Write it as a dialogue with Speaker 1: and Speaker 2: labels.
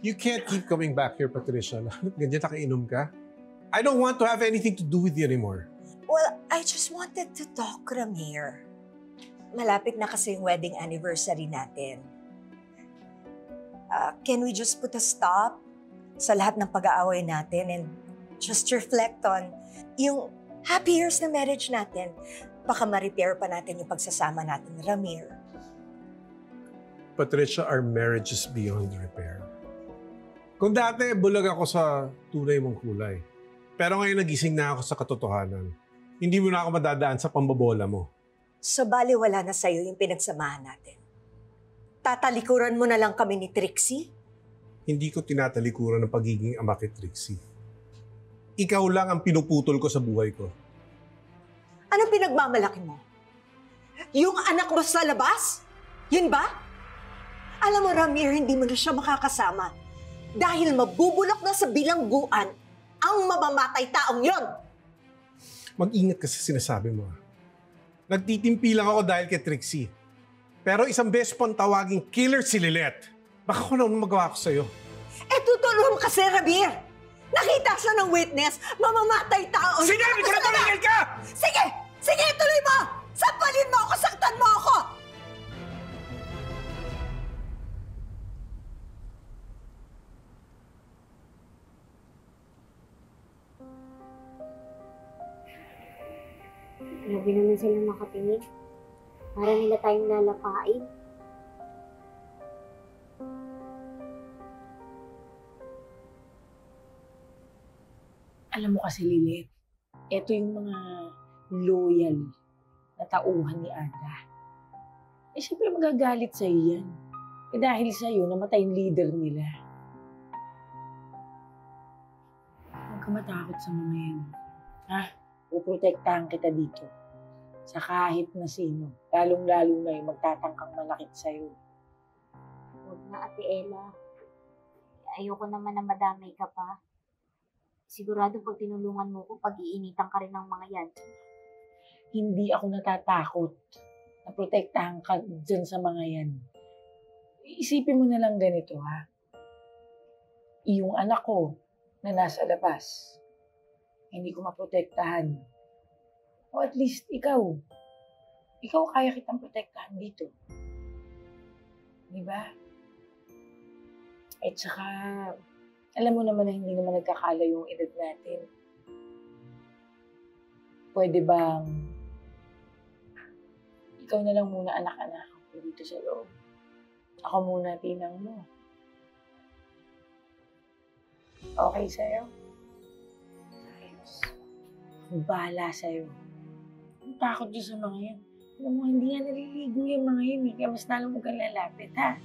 Speaker 1: You can't keep coming back here, Patricia. Ganyan nakainom ka. I don't want to have anything to do with you anymore.
Speaker 2: Well, I just wanted to talk, Ramir. Malapit na kasi yung wedding anniversary natin. Can we just put a stop sa lahat ng pag-aaway natin and just reflect on yung happy years na marriage natin? Baka ma-repair pa natin yung pagsasama natin, Ramir.
Speaker 1: Patricia, our marriage is beyond repair. Kung dati, bulag ako sa tunay mong kulay. Pero ngayon nagising na ako sa katotohanan. Hindi mo na ako madadaan sa pambobola mo.
Speaker 2: So baliwala na sa'yo yung pinagsamahan natin. Tatalikuran mo na lang kami ni Trixie?
Speaker 1: Hindi ko tinatalikuran ng pagiging ama kay Trixie. Ikaw lang ang pinuputol ko sa buhay ko.
Speaker 2: Anong pinagmamalaki mo? Yung anak mo sa labas? Yun ba? Alam mo, Ramir, hindi mo na siya makakasama. Dahil mabubulok na sa bilangguan ang mamamatay taong yon.
Speaker 1: Mag-ingat ka sa sinasabi mo. Nagtitimpi lang ako dahil kay Trixie. Pero isang beses pang tawaging killer si Lilet. Baka ko na magawa ko sa'yo.
Speaker 2: Tutulong kasi, Ramir! Nakita siya ng witness, mamamatay tao.
Speaker 1: Sinabi ko na tumigil ka!
Speaker 2: Sige! Sige, tuloy mo! Sampalin mo ako, saktan mo ako!
Speaker 3: Grabe naman sila makatingin. Para nila tayong lalapain.
Speaker 4: Alam mo kasi, Lilet, ito yung mga loyal na tauhan ni Ada. Eh, siyempre magagalit sa'yo yan. Eh, dahil sa'yo, namatay yung leader nila. Huwag ka matakot sa mga yan. Ha? Puprotektahan kita dito. Sa kahit na sino. Lalong-lalo na yung magtatangkang malakit sa'yo.
Speaker 3: Huwag na, Ate Ella. Ayoko naman na madamay ka pa. Sigurado pag tinulungan mo ko, pag-iinitan ka rin ng mga yan.
Speaker 4: Hindi ako natatakot na protektahan ka dyan sa mga yan. Isipin mo na lang ganito, ha? Yung anak ko na nasa labas, hindi ko maprotektahan. O at least ikaw kaya kitang protektahan dito. Di ba? At saka, alam mo naman na hindi naman nagkakala yung edad natin. Pwede bang ikaw na lang muna anak-anak ko dito sa loob? Ako muna tinang mo. Okay sa'yo? Ayos. Akong bahala sa'yo. Ang takot dyan sa mga yan. Alam mo, hindi yan naliligo yung mga yan eh. Kaya mas lalo mo kang lalapit, ha?